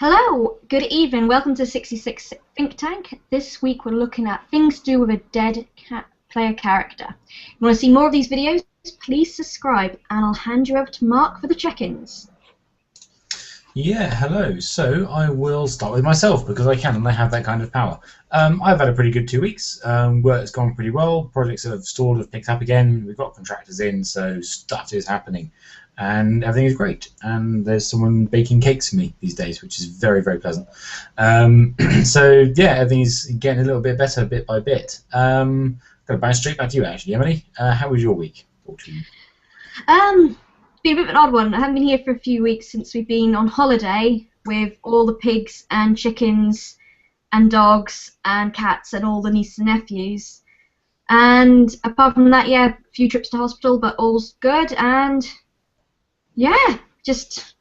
Hello, good evening. Welcome to 66 Think Tank. This week we're looking at things to do with a dead player character. If you want to see more of these videos, please subscribe, and I'll hand you over to Mark for the check-ins. Yeah, hello. So I will start with myself because I can and I have that kind of power. I've had a pretty good 2 weeks. Work's gone pretty well. Projects that have stalled have picked up again. We've got contractors in, so stuff is happening. And everything is great. And there's someone baking cakes for me these days, which is very, very pleasant. So yeah, everything's getting a little bit better bit by bit. Going to bounce straight back to you, actually, Emily. How was your week? Talk to you. Been a bit of an odd one. I haven't been here for a few weeks since we've been on holiday with all the pigs and chickens and dogs and cats and all the nieces and nephews. And apart from that, yeah, a few trips to hospital, but all's good. And yeah, just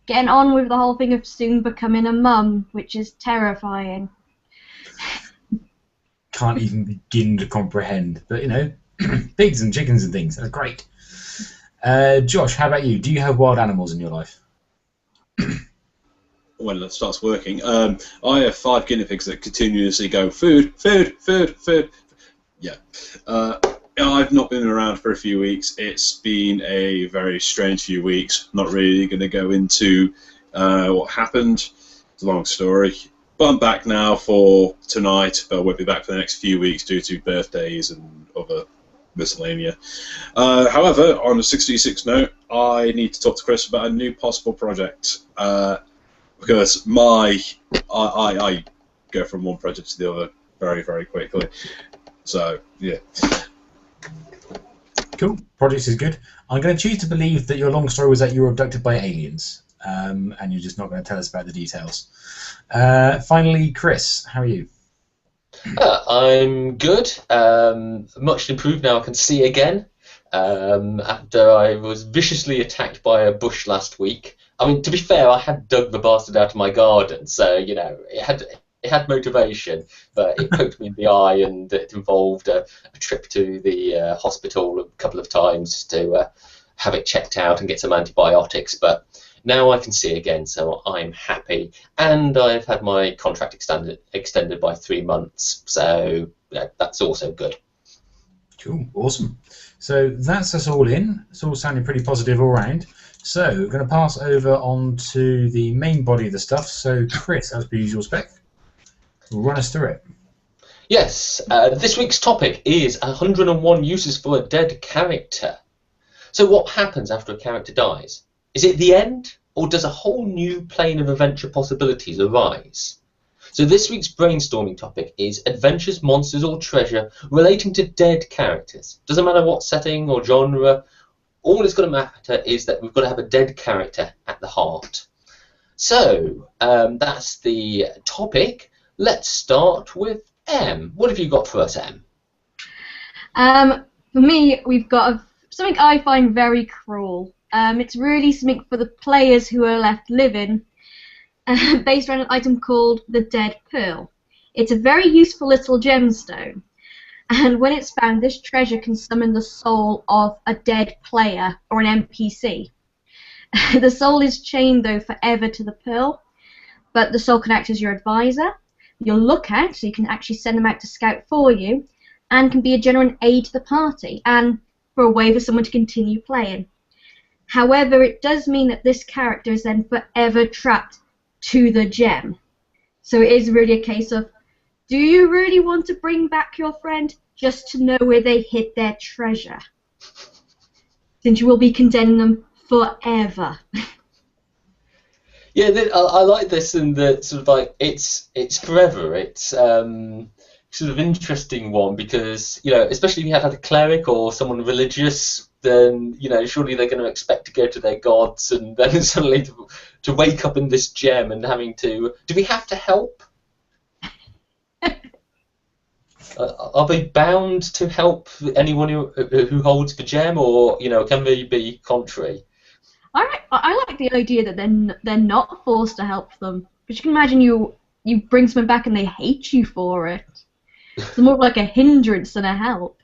getting on with the whole thing of soon becoming a mum, which is terrifying. Can't even begin to comprehend, but you know, pigs and chickens and things, that's great. Josh, how about you? Do you have wild animals in your life? When it starts working, I have 5 guinea pigs that continuously go food, food, food, food. Yeah. I've not been around for a few weeks. It's been a very strange few weeks. Not really going to go into what happened. It's a long story. But I'm back now for tonight, but I won't be back for the next few weeks due to birthdays and other miscellanea. However, on a 66 note, I need to talk to Chris about a new possible project. Because I go from one project to the other very, very quickly. So, yeah. Cool. Project is good. I'm going to choose to believe that your long story was that you were abducted by aliens, and you're just not going to tell us about the details. Finally, Chris, how are you? I'm good. Much improved now. I can see again. After I was viciously attacked by a bush last week. I mean, to be fair, I had dug the bastard out of my garden, so you know it had motivation, but it poked me in the eye, and it involved a trip to the hospital a couple of times to have it checked out and get some antibiotics. But now I can see again, so I'm happy, and I've had my contract extended by 3 months, so yeah, that's also good. Cool, awesome. So that's us all in. It's all sounding pretty positive all round. So we're going to pass over on to the main body of the stuff. So Chris, as per usual spec, will run us through it. Yes, this week's topic is 101 uses for a dead character. So what happens after a character dies? Is it the end, or does a whole new plane of adventure possibilities arise? So this week's brainstorming topic is adventures, monsters, or treasure relating to dead characters. Doesn't matter what setting or genre. All it's going to matter is that we've got to have a dead character at the heart. So that's the topic. Let's start with Em. What have you got for us, Em? For me, we've got something I find very cruel. It's really something for the players who are left living, based around an item called the Dead Pearl. It's a very useful little gemstone. And when it's found, this treasure can summon the soul of a dead player or an NPC. The soul is chained, though, forever to the pearl, but the soul can act as your advisor, your lookout, so you can actually send them out to scout for you, and can be a genuine aid to the party, and for a way for someone to continue playing. However, it does mean that this character is then forever trapped to the gem. So it is really a case of, do you really want to bring back your friend just to know where they hid their treasure? Since you will be condemning them forever. Yeah, I like this, and the sort of like it's forever. It's sort of interesting one because you know, especially if you have had a cleric or someone religious, then you know surely they're going to expect to go to their gods, and then suddenly to wake up in this gem and having to. Do we have to help? Are they bound to help anyone who holds the gem, or you know, can they be contrary? I like the idea that they're not forced to help them. But you can imagine you bring someone back and they hate you for it. It's more like a hindrance than a help.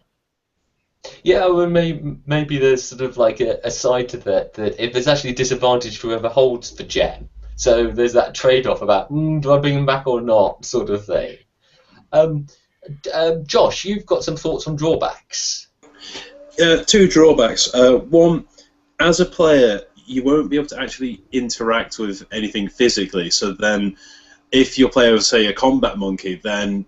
Yeah, well, maybe there's sort of like a side to that if there's actually a disadvantage for whoever holds the gem, So there's that trade-off about do I bring him back or not, sort of thing. Josh, you've got some thoughts on drawbacks. Two drawbacks. One, as a player, you won't be able to actually interact with anything physically. So then, if your player was, say, a combat monkey, then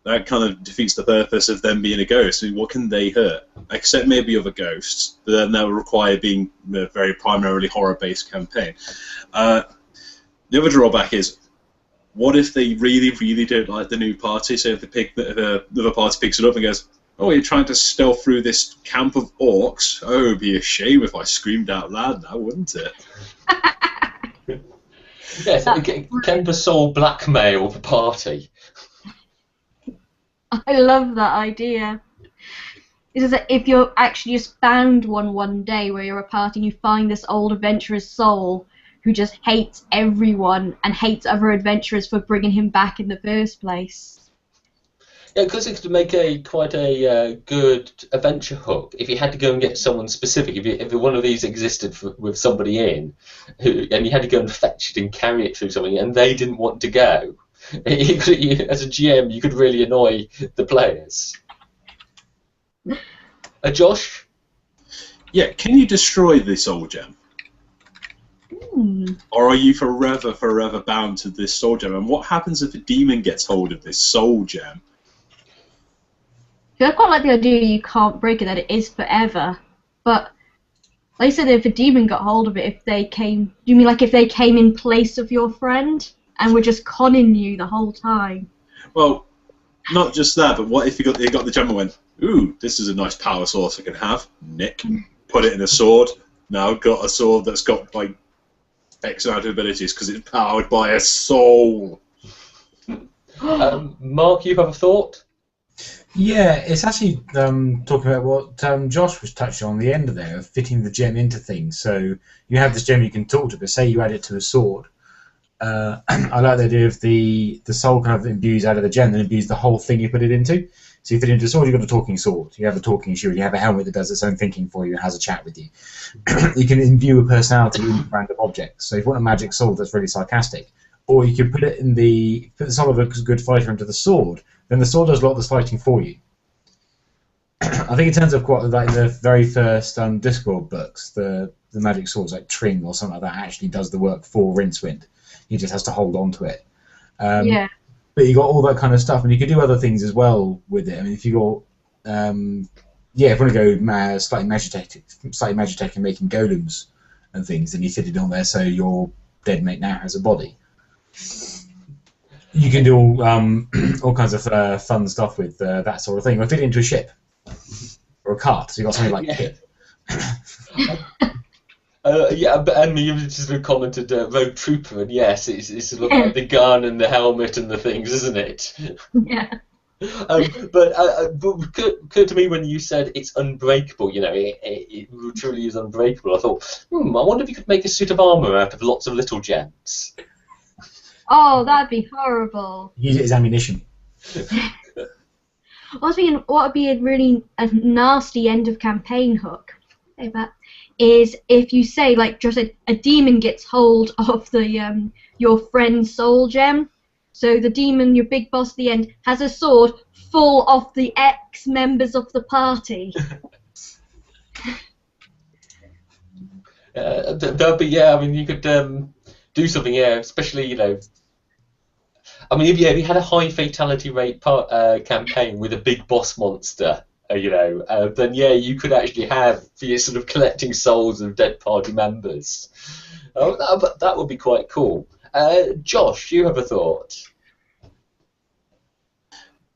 that kind of defeats the purpose of them being a ghost. I mean, what can they hurt? Except maybe other ghosts, but then that would require being a very primarily horror-based campaign. The other drawback is, what if they really, really don't like the new party? So if the other party picks it up and goes, "Oh, you're trying to stealth through this camp of orcs? Oh, it'd be a shame if I screamed out loud now, wouldn't it?" Yes, can the soul blackmail the party? I love that idea. It's just that if you're actually just found one day where you're a party and you find this old adventurer's soul who just hates everyone and hates other adventurers for bringing him back in the first place. Yeah, because it could make quite a good adventure hook if you had to go and get someone specific. If one of these existed with somebody in, and you had to go and fetch it and carry it through something, and they didn't want to go, as a GM, you could really annoy the players. Josh? Yeah, can you destroy this soul gem? Or are you forever bound to this soul gem? And what happens if a demon gets hold of this soul gem? I quite like the idea you can't break it, that it is forever. But, like I said, if a demon got hold of it, if they came... Do you mean like if they came in place of your friend and were just conning you the whole time? Well, not just that, but what if you got the gem and went, "Ooh, this is a nice power source I can have. Nick, put it in a sword. Now I've got a sword that's got, like, X amount of abilities because it's powered by a soul." Mark, you have a thought? Yeah, it's actually talking about what Josh was touching on the end of there, of fitting the gem into things. So you have this gem you can talk to, but say you add it to a sword. I like the idea of the soul kind of imbues out of the gem, then imbues the whole thing you put it into. So you fit it into a sword, you've got a talking sword. You have a talking shield. You have a helmet that does its own thinking for you and has a chat with you. You can imbue a personality in random objects. So if you want a magic sword that's really sarcastic, or you could put the soul of a good fighter into the sword, then the sword does a lot of the fighting for you. I think in terms of quite like in the very first Discworld books, the magic swords like Tring or something like that actually does the work for Rincewind. He just has to hold on to it. Yeah. But you got all that kind of stuff, and you could do other things as well with it. I mean, if you got, if you want to go slightly Magitech and making golems and things, then you fit it on there so your dead mate now has a body. You can do all kinds of fun stuff with that sort of thing. Or fit it into a ship or a cart, so you got something like Pip. Yeah, and you just commented Rogue Trooper, and yes, it's sort of like the gun and the helmet and the things, isn't it? Yeah. But occurred to me when you said it's unbreakable, you know, it truly is unbreakable. I thought, I wonder if you could make a suit of armour out of lots of little gems. Oh, that'd be horrible. Use it as ammunition. I was thinking, what would be a nasty end of campaign hook? Say that. Is if you say, like, just a demon gets hold of the your friend's soul gem, so the demon, your big boss at the end, has a sword full of the ex-members of the party. That'd be, yeah, I mean, you could do something, yeah, especially, you know, I mean, if you had a high fatality rate campaign with a big boss monster, you know, then yeah, you could actually have for your sort of collecting souls of dead party members. That would be quite cool. Josh, you have a thought?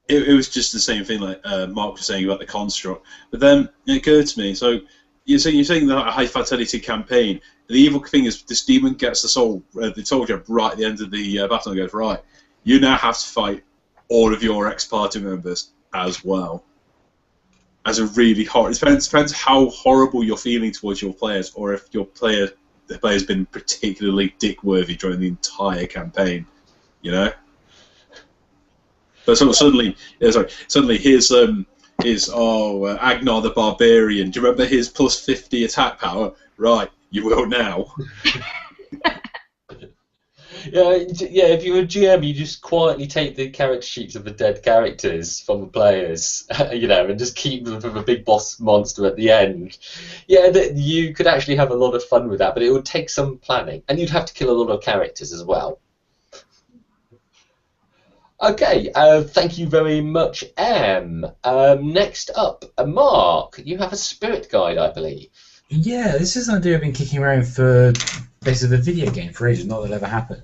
It was just the same thing like Mark was saying about the construct, but then it occurred to me. So you're saying that a high fatality campaign. The evil thing is this demon gets the soul gem right at the end of the battle and goes, right, you now have to fight all of your ex-party members as well. As a really horrible, it depends how horrible you're feeling towards your players, or if the player's been particularly dick-worthy during the entire campaign, you know. But suddenly here's Agnar the Barbarian. Do you remember his +50 attack power? Right, you will now. Yeah, if you're a GM, you just quietly take the character sheets of the dead characters from the players, and just keep them for the big boss monster at the end. Yeah, you could actually have a lot of fun with that, but it would take some planning, and you'd have to kill a lot of characters as well. Okay, thank you very much, Em. Next up, Mark, you have a spirit guide, I believe. Yeah, this is an idea I've been kicking around for basically the video game for ages, not that it'll ever happen.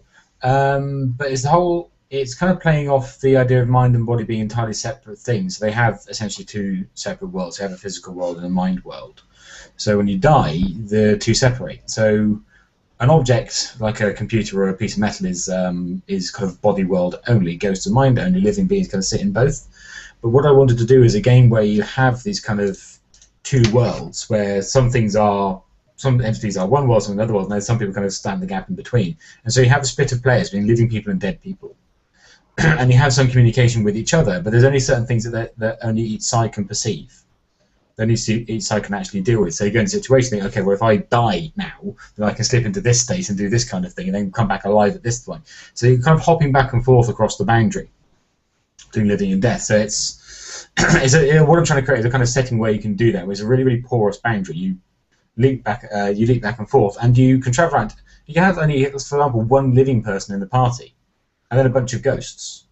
But it's kind of playing off the idea of mind and body being entirely separate things. They have essentially two separate worlds. They have a physical world and a mind world. So when you die, the two separate. So an object like a computer or a piece of metal is kind of body world only, ghosts and mind only. Living beings kind of sit in both. But what I wanted to do is a game where you have these kind of two worlds, where some entities are one world, some another world, and then some people kind of stand the gap in between. And so you have a split of players between living people and dead people. And you have some communication with each other, but there's only certain things that only each side can perceive. That each side can actually deal with. So you go in a situation, think, okay, well, if I die now, then I can slip into this state and do this kind of thing, and then come back alive at this point. So you're kind of hopping back and forth across the boundary between living and death. So what I'm trying to create is a kind of setting where you can do that, where it's a really, really porous boundary. You leap back and forth, and you can travel around. You can have only, for example, one living person in the party, and then a bunch of ghosts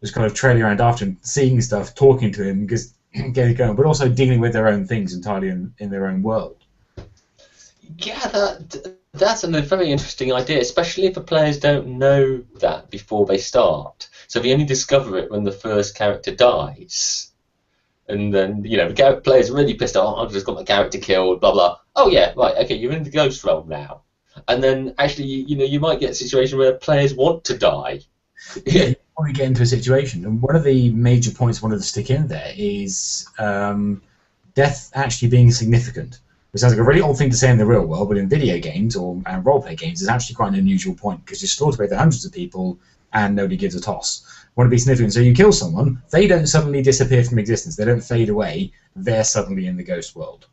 just kind of trailing around after him, seeing stuff, talking to him, just getting going, but also dealing with their own things entirely in their own world. Yeah, that's a very interesting idea, especially if the players don't know that before they start. So they only discover it when the first character dies. And then, the player's really pissed off, I've just got my character killed, blah, blah. Oh, yeah, right, okay, you're in the ghost realm now. And then, actually, you might get a situation where players want to die. Yeah, you want to get into a situation. And one of the major points I wanted to stick in there is death actually being significant. Which sounds like a really old thing to say in the real world, but in video games and role-play games, it's actually quite an unusual point, because you're slaughtered with hundreds of people and nobody gives a toss. Want to be significant, so you kill someone, they don't suddenly disappear from existence, they don't fade away, they're suddenly in the ghost world.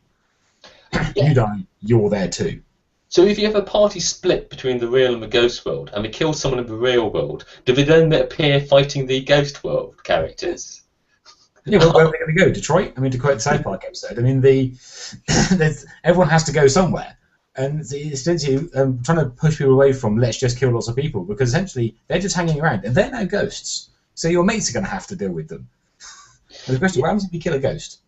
Yeah. You die, you're there too. So if you have a party split between the real and the ghost world, and we kill someone in the real world, do they then appear fighting the ghost world characters? Yeah, well, where are they going to go? Detroit? I mean, to quote the South Park episode, I mean, everyone has to go somewhere. And it's essentially trying to push people away from let's just kill lots of people, because essentially they're just hanging around, and they're now ghosts. So your mates are going to have to deal with them. And the question, what happens if you kill a ghost?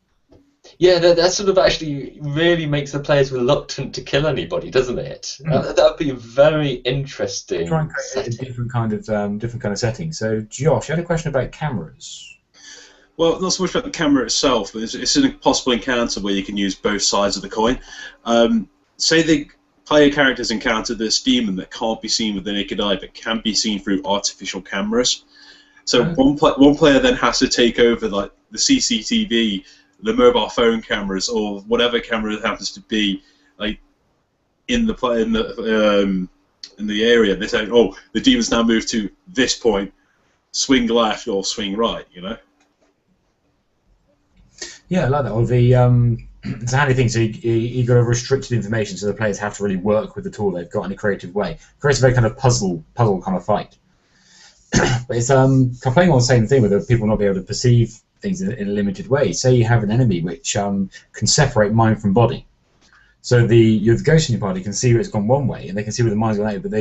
Yeah, that sort of actually really makes the players reluctant to kill anybody, doesn't it? That would be a very interesting Try and create a different kind of setting. So, Josh, you had a question about cameras. Well, not so much about the camera itself, but it's a possible encounter where you can use both sides of the coin. Say the player characters encounter this demon that can't be seen with the naked eye, but can be seen through artificial cameras. So one player then has to take over like the CCTV, the mobile phone cameras, or whatever camera it happens to be, like in the area. They say, "Oh, the demon's now moved to this point. Swing left or swing right." Yeah, I like that. Or it's a handy thing. So you got a restricted information, so the players have to really work with the tool they've got in a creative way. It creates a very kind of puzzle kind of fight. But it's playing on the same thing with people not being able to perceive things in a limited way. Say you have an enemy which can separate mind from body. So the ghost in your party can see where it's gone one way, and they can see where the mind's gone out, but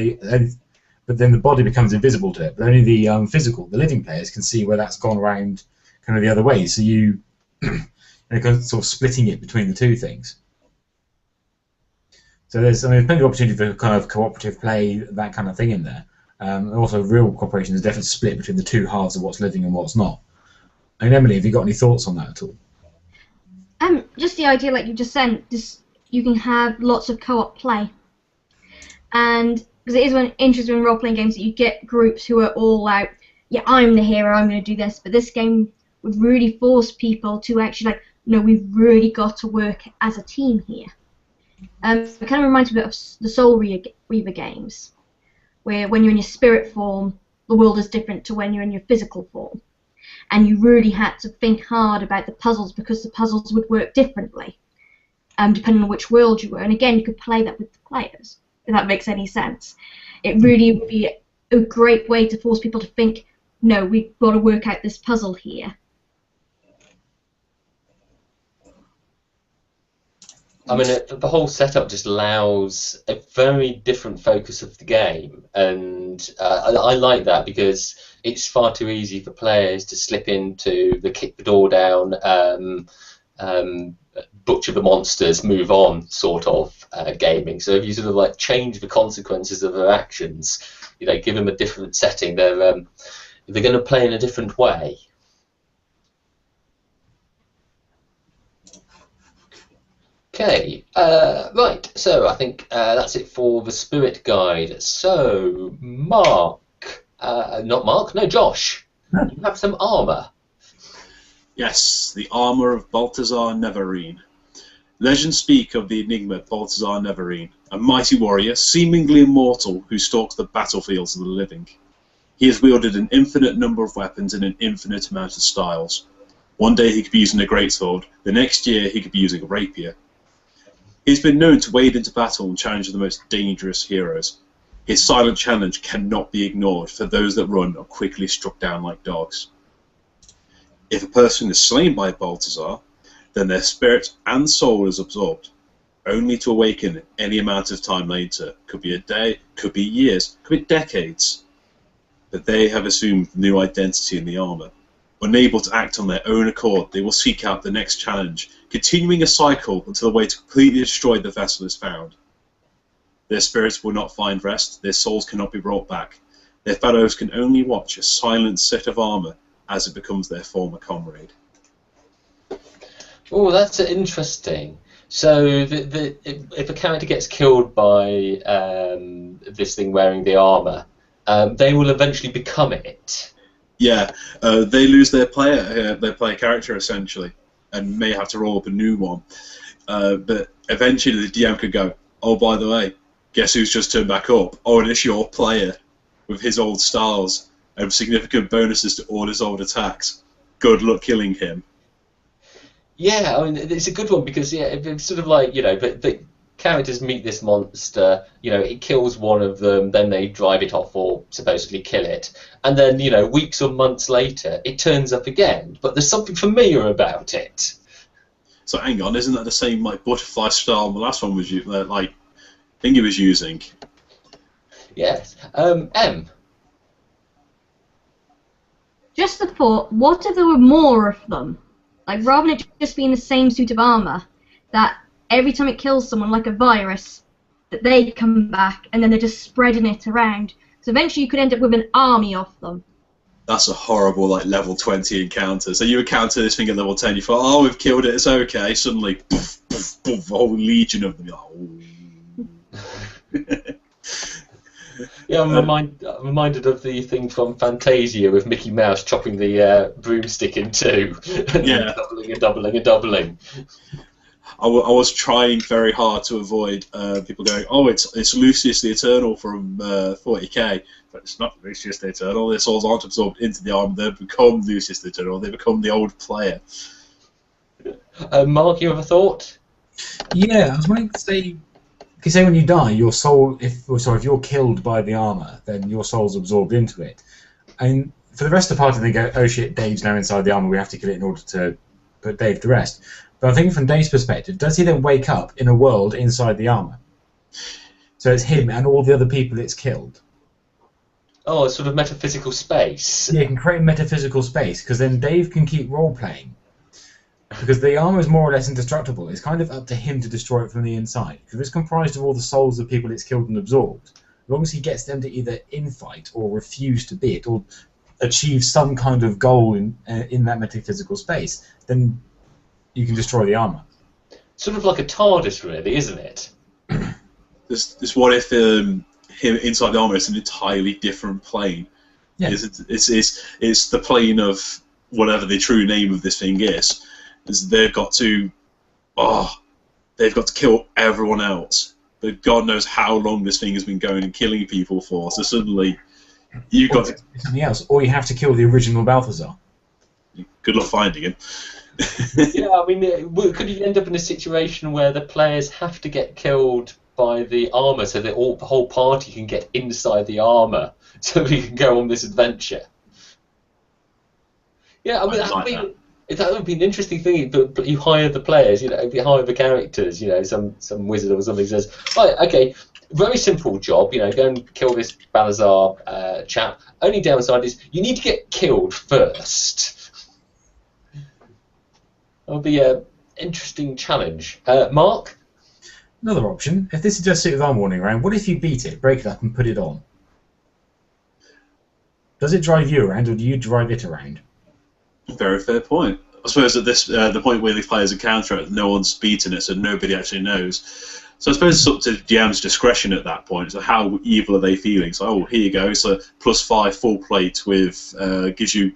then the body becomes invisible to it. But only the the living players can see where that's gone around kind of the other way. So you sort of splitting it between the two things. So there's plenty of opportunity for kind of cooperative play, that kind of thing in there. And also, real cooperation is definitely split between the two halves of what's living and what's not. And Emily, have you got any thoughts on that at all? Just the idea, like you just said, you can have lots of co-op play, and because it is one interesting in role-playing games that you get groups who are all out. Yeah, I'm the hero. I'm going to do this. But this game would really force people to actually we've really got to work as a team here. It kind of reminds me of the Soul Reaver games, where when you're in your spirit form, the world is different to when you're in your physical form. And you really had to think hard about the puzzles, because the puzzles would work differently, depending on which world you were. And again, you could play that with the players, if that makes any sense. it really would be a great way to force people to think, no, we've got to work out this puzzle here. I mean, the whole setup just allows a very different focus of the game, and I like that because it's far too easy for players to slip into the kick the door down, butcher the monsters, move on sort of gaming. So if you sort of like change the consequences of their actions, you know, give them a different setting, they're going to play in a different way. Okay, right, so I think that's it for the Spirit Guide. So, Josh, you have some armour. Yes, the armour of Balthazar Neverine. Legends speak of the enigma Balthazar Neverine, a mighty warrior, seemingly immortal, who stalks the battlefields of the living. He has wielded an infinite number of weapons in an infinite amount of styles. One day he could be using a greatsword, the next year he could be using a rapier. He's been known to wade into battle and challenge the most dangerous heroes. His silent challenge cannot be ignored, for those that run are quickly struck down like dogs. If a person is slain by Balthazar, then their spirit and soul is absorbed, only to awaken any amount of time later. Could be a day, could be years, could be decades. But they have assumed new identity in the armour. Unable to act on their own accord, they will seek out the next challenge, continuing a cycle until a way to completely destroy the vessel is found. Their spirits will not find rest, their souls cannot be brought back. Their fellows can only watch a silent set of armour as it becomes their former comrade. Oh, that's interesting. So if a character gets killed by this thing wearing the armour, they will eventually become it. Yeah, they lose their player character essentially, and may have to roll up a new one. But eventually the DM could go, oh, by the way, guess who's just turned back up? Oh, and it's your player with his old styles and significant bonuses to all his old attacks. Good luck killing him. Yeah, I mean, it's a good one because it's sort of like, you know, the characters meet this monster, you know, it kills one of them, then they drive it off or supposedly kill it, and then, you know, weeks or months later, it turns up again, but there's something familiar about it. So hang on, isn't that the same like butterfly style the last one was like Thingy was using? Yes. M. Just the thought, what if there were more of them? Like, rather than it just being the same suit of armour, that every time it kills someone, like a virus, that they come back and then they're just spreading it around. So eventually you could end up with an army of them. That's a horrible, like, level 20 encounter. So you encounter this thing at level 10, you thought, oh, we've killed it, it's okay. Suddenly, poof, poof, poof, a whole legion of them. You're like, Yeah, I'm reminded of the thing from Fantasia with Mickey Mouse chopping the broomstick in two, and yeah. doubling. I was trying very hard to avoid people going, oh, it's Lucius the Eternal from 40k, but it's not Lucius the Eternal. Their souls aren't absorbed into the armor; they become Lucius the Eternal. They become the old player. Mark, you have a thought? Yeah, I was wanting to say. You say when you die, your soul, if you're killed by the armor, then your soul's absorbed into it. And for the rest of the party, they go, oh shit, Dave's now inside the armor, we have to kill it in order to put Dave to rest. But I'm thinking from Dave's perspective, does he then wake up in a world inside the armor? So it's him and all the other people it's killed. Oh, a sort of metaphysical space. Yeah, you can create a metaphysical space, because then Dave can keep role-playing. Because the armor is more or less indestructible. It's kind of up to him to destroy it from the inside. Because it's comprised of all the souls of people it's killed and absorbed. As long as he gets them to either infight or refuse to be it, or achieve some kind of goal in that metaphysical space, then you can destroy the armor. Sort of like a TARDIS, really, isn't it? This what if him inside the armor is an entirely different plane? Yeah. It's the plane of whatever the true name of this thing is they've got to kill everyone else. But God knows how long this thing has been going and killing people for. So suddenly, you've got to do something else, or you have to kill the original Balthazar. Good luck finding him. Yeah, I mean, could you end up in a situation where the players have to get killed by the armor so that the whole party can get inside the armor so we can go on this adventure. Yeah, I mean, that would be an interesting thing. But you hire the players, you know, if you hire the characters, you know, some wizard or something says, right, okay, very simple job, you know, go and kill this Balazar chap. Only downside is you need to get killed first. That'll be an interesting challenge. Mark? Another option, if this is just a suit of armor wandering around, what if you beat it, break it up and put it on? Does it drive you around, or do you drive it around? Very fair point. I suppose at this the point where these players encounter it, no one's beaten it, so nobody actually knows. So I suppose it's up to GM's discretion at that point. So how evil are they feeling? So here you go. It's a +5 full plate with gives you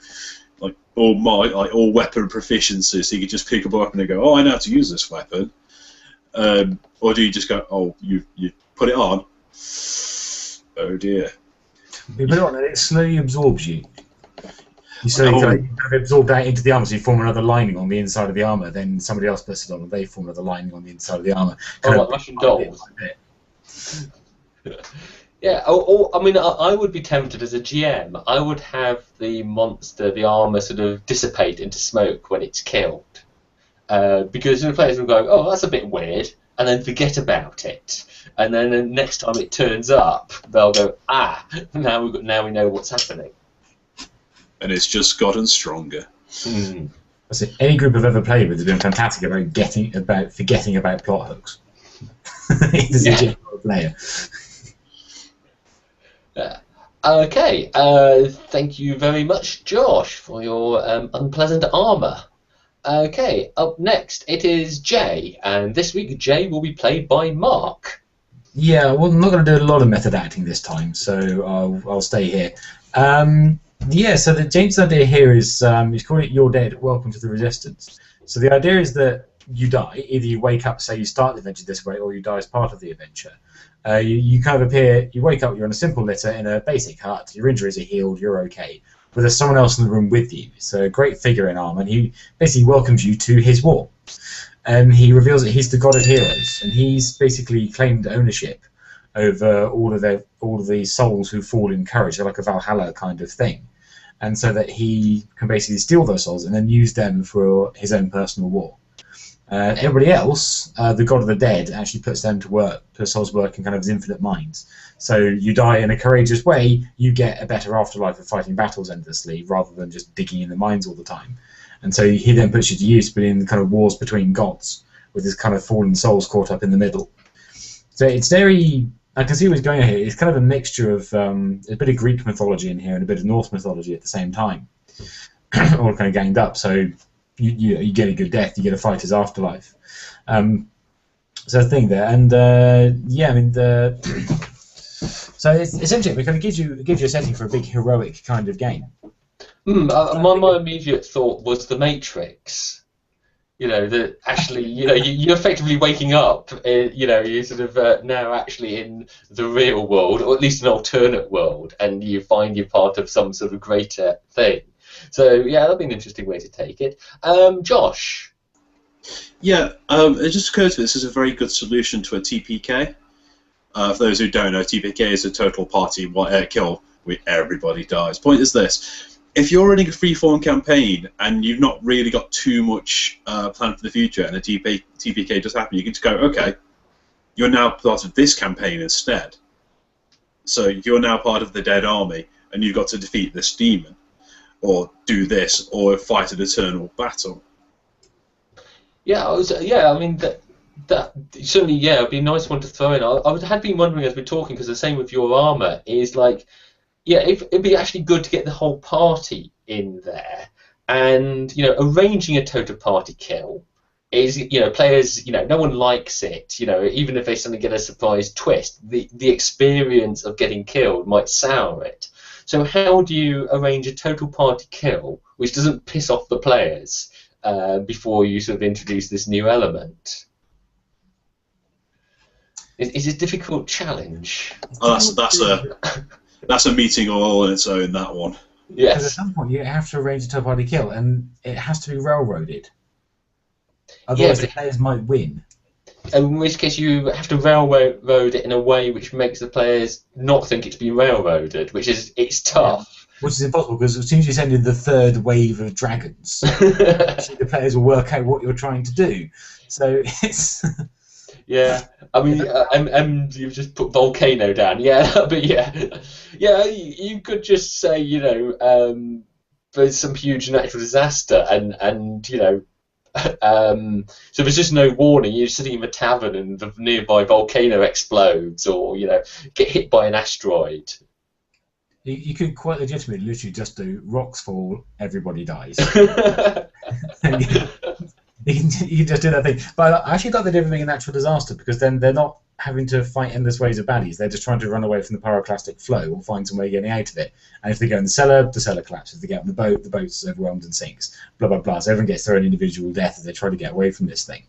like all weapon proficiency. So you can just pick up a weapon and go, oh, I know how to use this weapon. Or do you just go, oh, you put it on? Oh dear. You put it on and it slowly absorbs you. So you kind of absorb that into the armor, so you form another lining on the inside of the armor, then somebody else puts it on and they form another lining on the inside of the armor. Like Russian dolls. Yeah, I mean, I would be tempted as a GM. I would have the monster, the armor, sort of dissipate into smoke when it's killed. Because the players will go, oh, that's a bit weird, and then forget about it. And then the next time it turns up, they'll go, now we know what's happening. And it's just gotten stronger. That's it. Any group I've ever played with has been fantastic about forgetting about plot hooks. As a general player. Okay, thank you very much, Josh, for your unpleasant armour. Okay, up next it is Jay, and this week Jay will be played by Mark. Yeah, well, I'm not going to do a lot of method acting this time, so I'll stay here. Yeah, so the James' idea here is he's calling it You're Dead, Welcome to the Resistance. So the idea is that you die. Either you wake up, say you start the adventure this way, or you die as part of the adventure. You kind of appear, you wake up, you're on a simple litter in a basic hut, your injuries are healed, you're okay. But there's someone else in the room with you. So a great figure in armor, and he basically welcomes you to his war. And he reveals that he's the god of heroes, and he's basically claimed ownership over all of the souls who fall in courage. They're like a Valhalla kind of thing. And so that he can basically steal those souls and then use them for his own personal war. Everybody else, the god of the dead, actually puts them to work, puts souls to work in kind of his infinite minds. So you die in a courageous way, you get a better afterlife of fighting battles endlessly, rather than just digging in the mines all the time. And so he then puts you to use, but in kind of wars between gods, with his kind of fallen souls caught up in the middle. So it's very... I can see what's going on here. It's kind of a mixture of a bit of Greek mythology in here and a bit of Norse mythology at the same time, all kind of ganged up. So you get a good death, you get a fighter's afterlife. So the thing there, and yeah, I mean so it's essentially it kind of gives you a setting for a big heroic kind of game. My immediate thought was The Matrix. You know, that actually, you know, you're effectively waking up, you know, you're sort of now actually in the real world, or at least an alternate world, and you find you're part of some sort of greater thing. So, yeah, that'd be an interesting way to take it. Josh? Yeah, it just occurred to me this is a very good solution to a TPK. For those who don't know, TPK is a total party kill where everybody dies. Point is this. If you're running a free-form campaign and you've not really got too much planned for the future and a TPK does happen, you can just go, okay, you're now part of this campaign instead. So you're now part of the Dead Army and you've got to defeat this demon or do this or fight an eternal battle. Yeah, I mean, that certainly, yeah, it'd be a nice one to throw in. I had been wondering as we're talking, because the same with your armour is like, yeah, it'd be actually good to get the whole party in there, and you know, arranging a total party kill is, you know, players, you know, no one likes it, you know, even if they suddenly get a surprise twist, the experience of getting killed might sour it. So how do you arrange a total party kill which doesn't piss off the players before you sort of introduce this new element? It's a difficult challenge. That's a meeting all on its own, that one. Yes. Because at some point you have to arrange a total party kill, and it has to be railroaded. Otherwise the players might win. in which case you have to railroad it in a way which makes the players not think it's been railroaded, it's tough. Yeah. Which is impossible, because as soon as you send in the third wave of dragons, the players will work out what you're trying to do. So it's... Yeah, I mean, and you've just put volcano down. Yeah, but yeah, you could just say, you know, there's some huge natural disaster, and you know, so there's just no warning. You're sitting in a tavern and the nearby volcano explodes, or you know, get hit by an asteroid. You could quite legitimately literally just do rocks fall, everybody dies. You can just do that thing. But I actually thought they did everything a natural disaster, because then they're not having to fight endless waves of baddies. They're just trying to run away from the pyroclastic flow or find some way of getting out of it. And if they go in the cellar collapses. If they get on the boat's overwhelmed and sinks. Blah, blah, blah. So everyone gets their own individual death as they try to get away from this thing.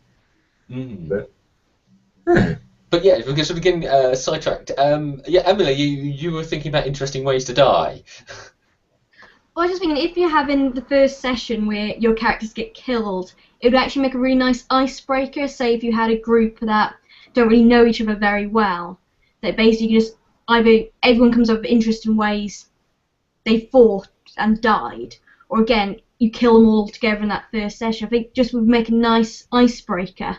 But yeah, we're sort of getting sidetracked. Yeah, Emily, you were thinking about interesting ways to die. Well, I was just thinking, if you're having the first session where your characters get killed, it would actually make a really nice icebreaker. Say if you had a group that don't really know each other very well, that basically just either everyone comes up with interesting ways they fought and died, or again, you kill them all together in that first session. I think just would make a nice icebreaker.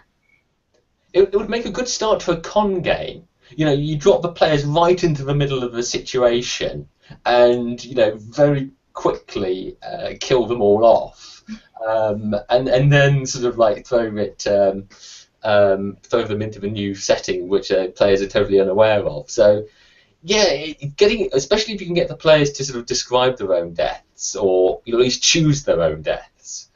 It would make a good start to a con game. You know, you drop the players right into the middle of the situation, and you know, very quickly kill them all off, and then sort of like throw them into the new setting, which players are totally unaware of. So, yeah, especially if you can get the players to sort of describe their own deaths, or at least choose their own deaths.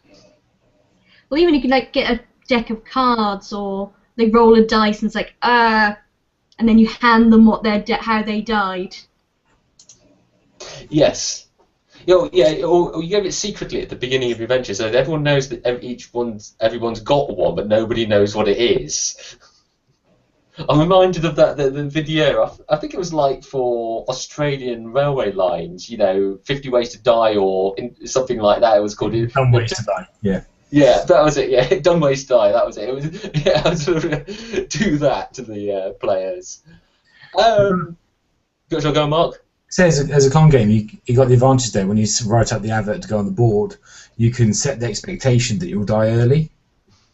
Well, even you could like get a deck of cards, or they roll a dice and it's like, and then you hand them what how they died. Yes. Or you give it secretly at the beginning of the adventure, so that everyone knows that everyone's got one, but nobody knows what it is. I'm reminded of the video. I think it was like for Australian railway lines, you know, 50 Ways to Die or something like that. It was called. Some Ways to Die. Yeah. Yeah, that was it. Yeah, Dumb Ways to Die. That was it. It was I was sort of do that to the players. Shall I go, Mark? So as a con game, you got the advantage there. When you write up the advert to go on the board, you can set the expectation that you'll die early,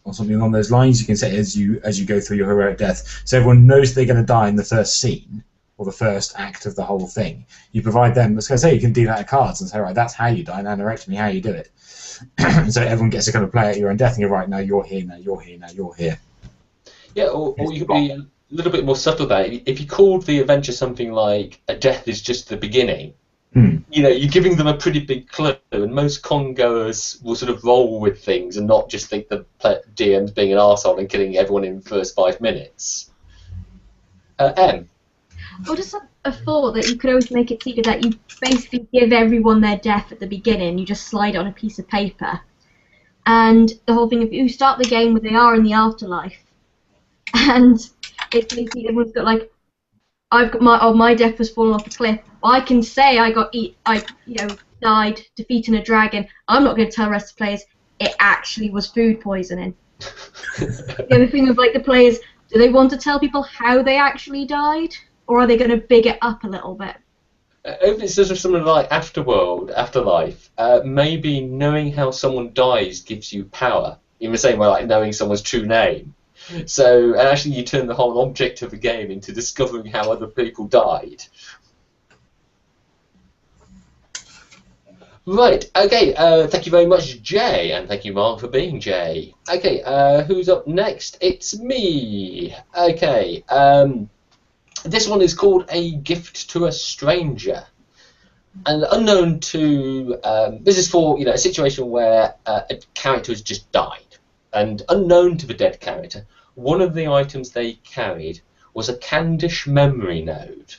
or something along those lines. You can set it as you go through your heroic death, so everyone knows they're going to die in the first scene or the first act of the whole thing. You provide them, as I say, you can deal out cards and say, right, that's how you die. Now direct me how you do it. So everyone gets to kind of play out your own death, and you're right. Now you're here. Now you're here. Now you're here. Yeah, or you could be a little bit more subtle there. If you called the adventure something like "A Death is Just the Beginning," you know, you're giving them a pretty big clue, and most con goers will sort of roll with things and not just think the DM's being an arsehole and killing everyone in the first 5 minutes. M. Or just a thought that you could always make it secret, that you basically give everyone their death at the beginning. You just slide it on a piece of paper, and the whole thing. If you start the game where they are in the afterlife, and it's basically everyone's got like, I've got my death was falling off a cliff. I can say I died defeating a dragon. I'm not going to tell the rest of the players it actually was food poisoning. The other thing of like the players, do they want to tell people how they actually died, or are they going to big it up a little bit? If it's sort of something like afterlife, maybe knowing how someone dies gives you power, in the same way like knowing someone's true name. So actually you turn the whole object of the game into discovering how other people died. Right, okay, thank you very much, Jay, and thank you, Mark, for being Jay. Okay, who's up next? It's me. Okay, this one is called A Gift to a Stranger. And unknown to, this is for, you know, a situation where a character has just died. And unknown to the dead character, one of the items they carried was a Candish memory node.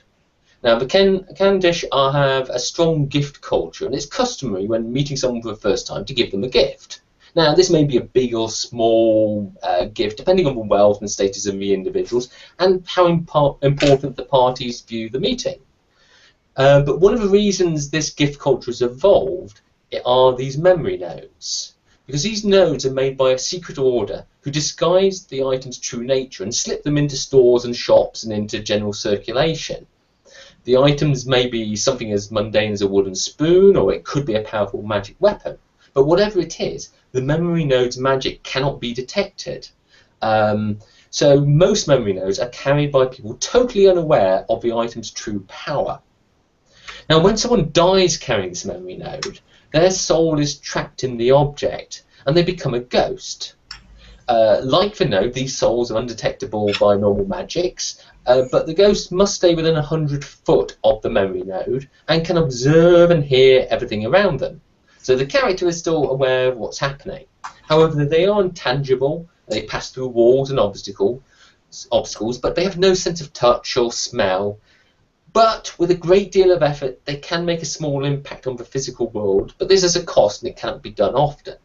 Now, the Candish have a strong gift culture, and it's customary when meeting someone for the first time to give them a gift. Now, this may be a big or small gift, depending on the wealth and status of the individuals and how important the parties view the meeting. But one of the reasons this gift culture has evolved are these memory nodes. because these nodes are made by a secret order who disguise the item's true nature and slip them into stores and shops and into general circulation. The items may be something as mundane as a wooden spoon, or it could be a powerful magic weapon. But whatever it is, the memory node's magic cannot be detected. So most memory nodes are carried by people totally unaware of the item's true power. Now, when someone dies carrying this memory node, their soul is trapped in the object, and they become a ghost. Like the node, these souls are undetectable by normal magics, but the ghost must stay within 100 foot of the memory node and can observe and hear everything around them. So the character is still aware of what's happening. However, they are intangible, they pass through walls and obstacles, but they have no sense of touch or smell. But with a great deal of effort, they can make a small impact on the physical world, but this is a cost and it cannot be done often.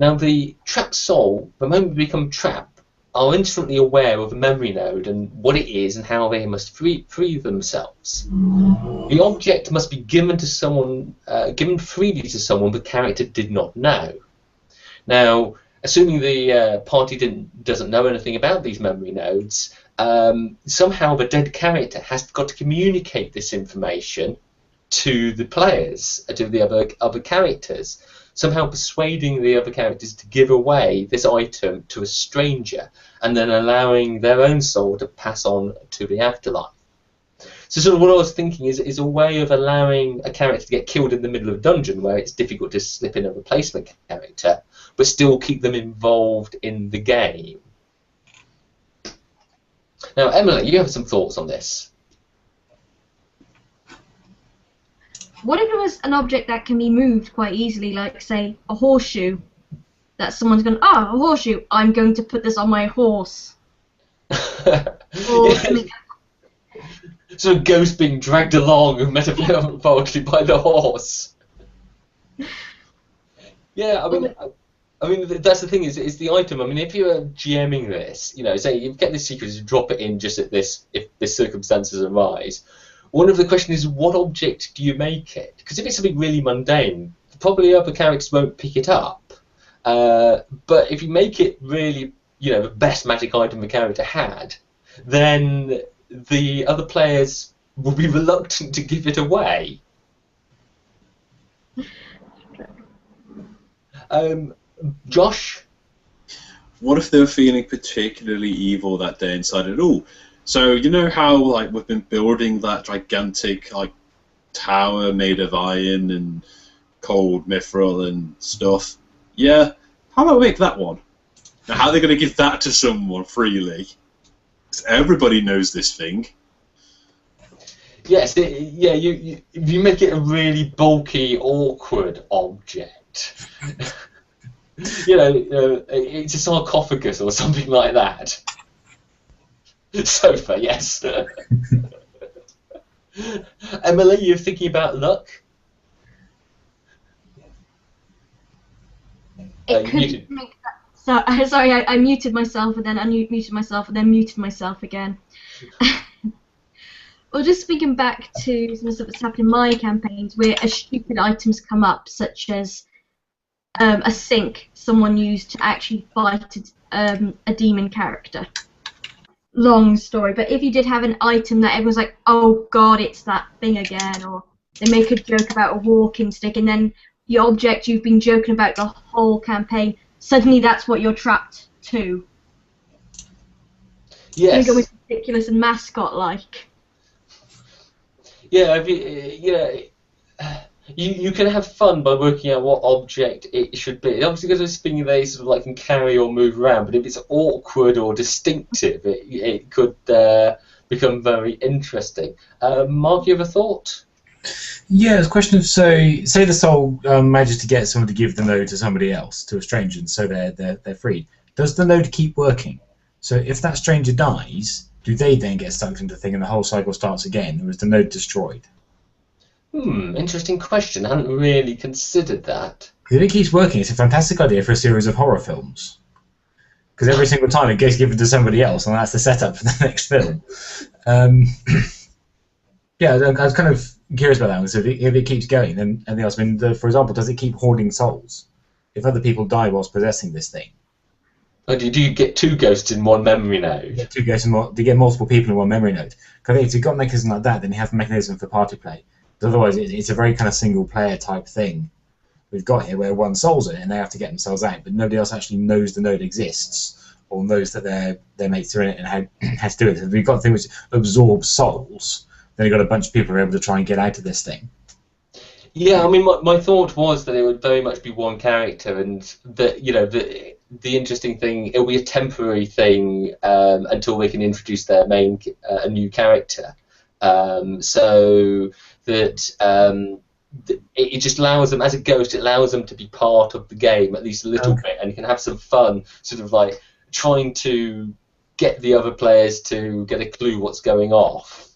Now, the trapped soul, the moment they become trapped, are instantly aware of the memory node and what it is and how they must free themselves. The object must be given to someone, given freely to someone the character did not know. Now, assuming the party doesn't know anything about these memory nodes, somehow the dead character has got to communicate this information to the players, to the other characters, somehow persuading the other characters to give away this item to a stranger, and then allowing their own soul to pass on to the afterlife. So sort of what I was thinking is a way of allowing a character to get killed in the middle of a dungeon where it's difficult to slip in a replacement character, but still keep them involved in the game. Now, Emily, you have some thoughts on this. What if it was an object that can be moved quite easily, like, say, a horseshoe? That someone's going, a horseshoe, I'm going to put this on my horse. Or something. So a ghost being dragged along metaphorically by the horse. Yeah, I mean, that's the thing, is the item. I mean, if you're GMing this, you know, say you get this secret, you drop it in just at this, if the circumstances arise. One of the questions is, what object do you make it? Because if it's something really mundane, probably other characters won't pick it up. But if you make it really, you know, the best magic item the character had, then the other players will be reluctant to give it away. Josh? What if they were feeling particularly evil that day and decided, oh, so you know how like we've been building that gigantic tower made of iron and cold mithril and stuff? Yeah, how about we make that one? Now, how are they going to give that to someone freely? Because everybody knows this thing. Yes, you make it a really bulky, awkward object. You know, it's a sarcophagus or something like that. Sofa, yes. Emily, you're thinking about luck? It could make that. Sorry, I muted myself and then unmuted myself and then muted myself again. Well, just speaking back to some stuff that's happened in my campaigns, where stupid items come up, such as a sink someone used to actually fight a demon character. Long story, but if you did have an item that everyone's like, oh god, it's that thing again, or they make a joke about a walking stick, and then the object you've been joking about the whole campaign, suddenly that's what you're trapped to. Yes. It's ridiculous and mascot-like. Yeah, you can have fun by working out what object it should be. Obviously, because it's something they sort of like can carry or move around, but if it's awkward or distinctive, it could become very interesting. Mark, you have a thought? Yeah, it's a question of, say the soul manages to get someone to give the node to somebody else, to a stranger, and so they're freed. Does the node keep working? So if that stranger dies, do they then get sucked into the thing and the whole cycle starts again, or is the node destroyed? Interesting question. I hadn't really considered that. If it keeps working, it's a fantastic idea for a series of horror films. Because every single time it gets given to somebody else, and that's the setup for the next film. Yeah, I was kind of curious about that one. So if it keeps going, then anything else? I mean, for example, does it keep hoarding souls? if other people die whilst possessing this thing. Oh, do you get 2 ghosts in one memory node? You get 2 ghosts to get multiple people in one memory node. Because if you've got a mechanism like that, then you have a mechanism for party play. Because otherwise, it's a very kind of single player type thing we've got here, where one soul's in it and they have to get themselves out, but nobody else actually knows the node exists or knows that their mates are in it and how to do it. So if we've got a thing which absorbs souls, then you've got a bunch of people who are able to try and get out of this thing. Yeah, I mean, my thought was that it would very much be one character, and that the interesting thing, it'll be a temporary thing until they can introduce their main a new character, so that it just allows them, as a ghost, it allows them to be part of the game at least a little bit, and you can have some fun, sort of like trying to get the other players to get a clue what's going off.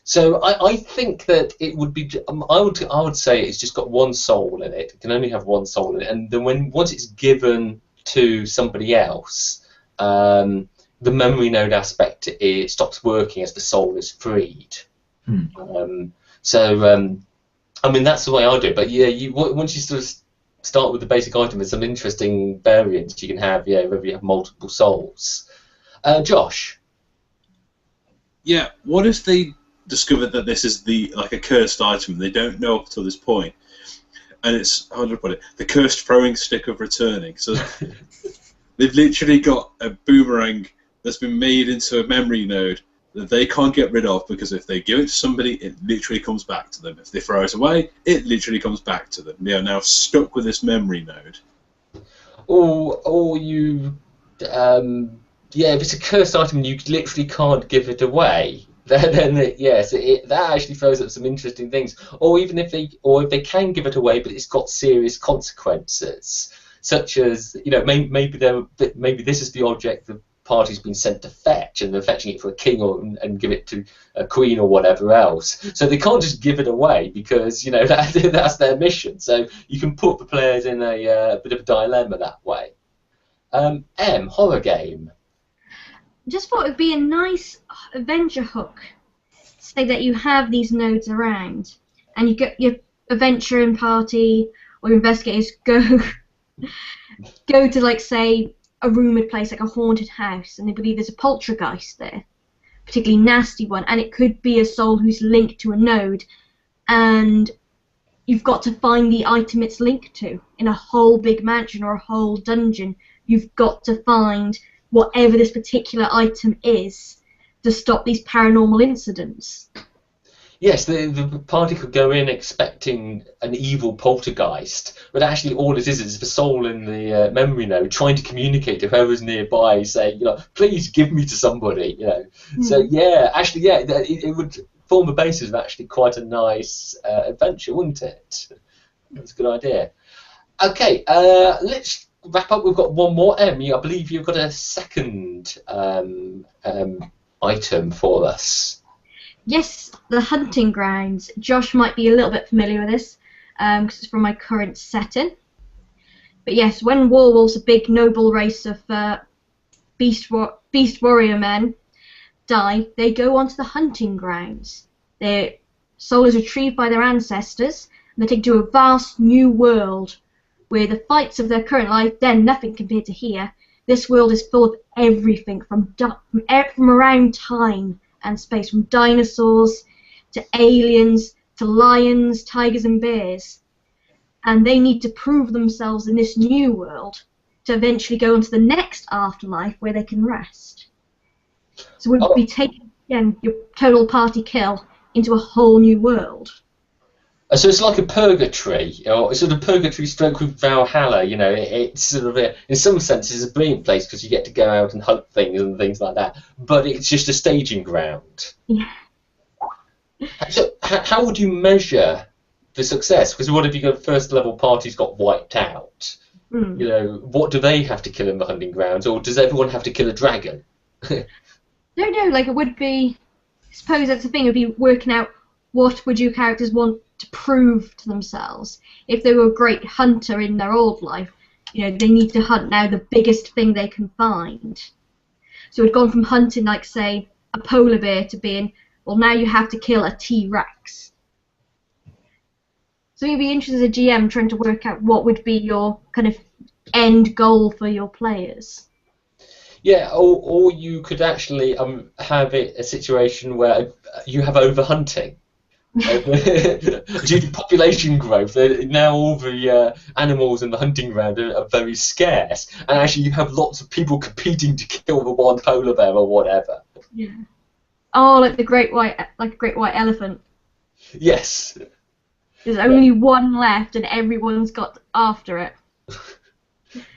So I think that it would be. I would say it's just got one soul in it. It can only have one soul in it, and then once it's given to somebody else, the memory node aspect, it stops working as the soul is freed. I mean, that's the way I do it. But yeah, once you sort of start with the basic item, there's some interesting variants you can have. Yeah, whether you have multiple souls. Josh. Yeah. What if they discovered that this is like a cursed item? They don't know up till this point, and it's, how do I put it, the cursed throwing stick of returning. So they've literally got a boomerang that's been made into a memory node that they can't get rid of, because if they give it to somebody, it literally comes back to them. If they throw it away, it literally comes back to them. They are now stuck with this memory node. Or you, yeah, if it's a cursed item, you literally can't give it away. Then that actually throws up some interesting things. Or even if they can give it away, but it's got serious consequences, such as maybe this is the object the party's been sent to fetch, and they're fetching it for a king and give it to a queen or whatever else. So they can't just give it away, because that's their mission. So you can put the players in a bit of a dilemma that way. Horror game. Just thought it would be a nice adventure hook. Say that you have these nodes around, and you get your adventuring party or your investigators go to, like, say, a rumoured place, like a haunted house, and they believe there's a poltergeist there, particularly nasty one, and it could be a soul who's linked to a node, and you've got to find the item it's linked to in a whole big mansion or a whole dungeon. You've got to find whatever this particular item is to stop these paranormal incidents. Yes, the party could go in expecting an evil poltergeist, but actually all it is the soul in the memory node trying to communicate to whoever's nearby, saying, please give me to somebody. So yeah, actually, yeah, it would form the basis of actually quite a nice adventure, wouldn't it? That's a good idea. Okay, let's wrap up. We've got one more. I believe you've got a second item for us. Yes, the hunting grounds. Josh might be a little bit familiar with this, because it's from my current setting. But yes, when werewolves, a big noble race of beast warrior men, die, they go onto the hunting grounds. Their soul is retrieved by their ancestors, and they take to a vast new world, where the fights of their current life, they're nothing compared to here. This world is full of everything from around time and space, from dinosaurs to aliens to lions, tigers and bears. And they need to prove themselves in this new world to eventually go on to the next afterlife where they can rest. So we'll be taking, again, your total party kill into a whole new world. So it's like a purgatory, or sort of purgatory stroke with Valhalla. It's sort of in some senses a brilliant place, because you get to go out and hunt things and things like that. But it's just a staging ground. Yeah. So how would you measure the success? Because what if your first level parties got wiped out? What do they have to kill in the hunting grounds, or does everyone have to kill a dragon? No, like it would be. I suppose that's the thing. It would be working out what would your characters want to prove to themselves. If they were a great hunter in their old life, they need to hunt now the biggest thing they can find. So it had gone from hunting, like, say, a polar bear to being, well, now you have to kill a T-Rex. So you'd be interested as a GM trying to work out what would be your kind of end goal for your players. Yeah, or you could actually have it a situation where you have overhunting. Due to population growth, now all the animals in the hunting ground are very scarce, and actually you have lots of people competing to kill the one polar bear or whatever. Yeah. Oh, like a great white elephant. Yes. There's only one left, and everyone's got after it.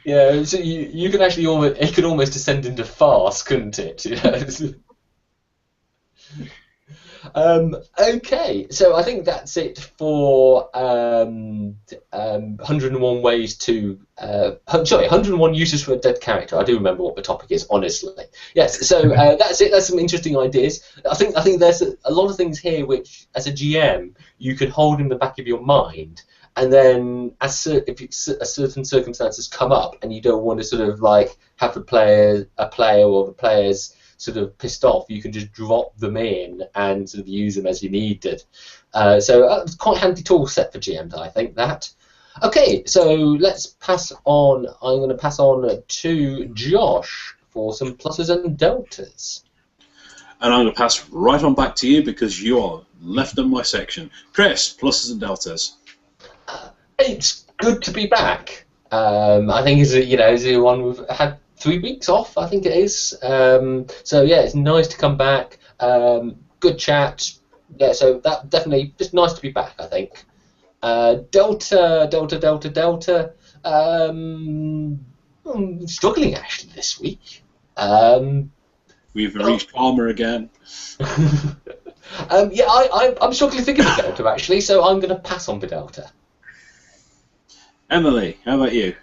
Yeah, so you can actually it could almost descend into farce, couldn't it? Okay, so I think that's it for 101 ways to 101 uses for a dead character. I do remember what the topic is, honestly. Yes, so that's it. That's some interesting ideas. I think there's a lot of things here which, as a GM, you could hold in the back of your mind. And then, if certain circumstances come up, and you don't want to sort of like have a player or the players sort of pissed off, you can just drop them in and sort of use them as you needed. So it's quite a handy tool set for GMs, I think that. Okay, so let's pass on. I'm going to pass on to Josh for some pluses and deltas. And I'm going to pass right on back to you because you're left in my section. Chris, pluses and deltas. It's good to be back. I think as one we've had 3 weeks off, I think it is. So yeah, it's nice to come back. Good chat. Yeah, so that definitely just nice to be back, I think. Delta. I'm struggling actually this week. We've reached Palmer again. Yeah, I'm struggling to think of a delta actually, so I'm going to pass on the delta. Emily, how about you?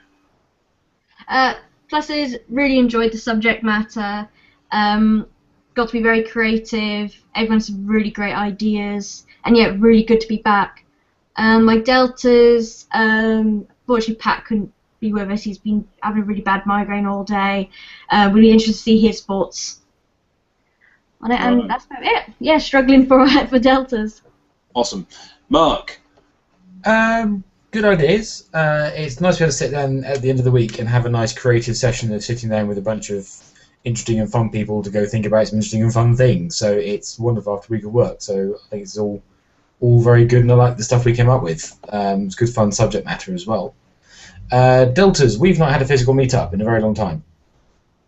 Pluses, really enjoyed the subject matter. Got to be very creative. Everyone had some really great ideas, and yeah, really good to be back. My deltas, fortunately Pat couldn't be with us. He's been having a really bad migraine all day. Really interested to see his thoughts on it, and that's about it. Yeah, struggling for deltas. Awesome. Mark? Good ideas. It's nice to be able to sit down at the end of the week and have a nice creative session of sitting down with a bunch of interesting and fun people to go think about some interesting and fun things. So it's wonderful after a week of work. So I think it's all very good, and I like the stuff we came up with. It's good fun subject matter as well. Deltas, we've not had a physical meetup in a very long time.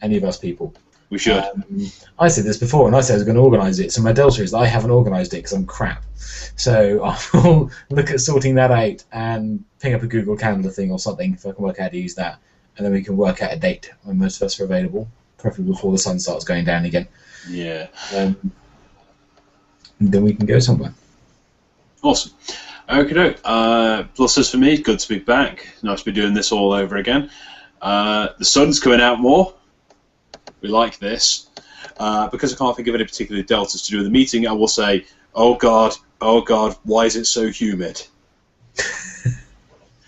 Any of us people. We should. I said this before, and I said I was going to organise it. So my delta is that I haven't organised it because I'm crap. So I'll look at sorting that out and ping up a Google Calendar thing or something if I can work out how to use that, and then we can work out a date when most of us are available, preferably before the sun starts going down again. Yeah. Then we can go somewhere. Awesome. Okay, pluses for me. Good to be back. Nice to be doing this all over again. The sun's coming out more. We like this. Because I can't think of any particular deltas to do with the meeting, I will say, oh God, why is it so humid?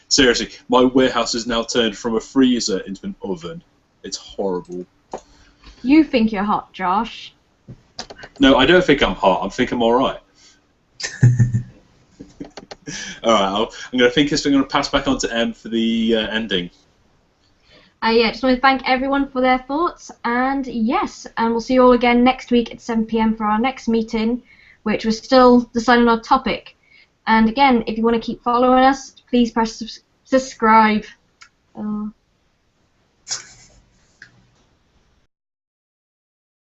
Seriously, my warehouse has now turned from a freezer into an oven. It's horrible. You think you're hot, Josh? No, I don't think I'm hot. I think I'm all right. All right, I'm going to pass back on to Em for the ending. Yeah, just want to thank everyone for their thoughts, and yes, and we'll see you all again next week at 7 PM for our next meeting, which we're still deciding on our topic. And again, if you want to keep following us, please press subscribe.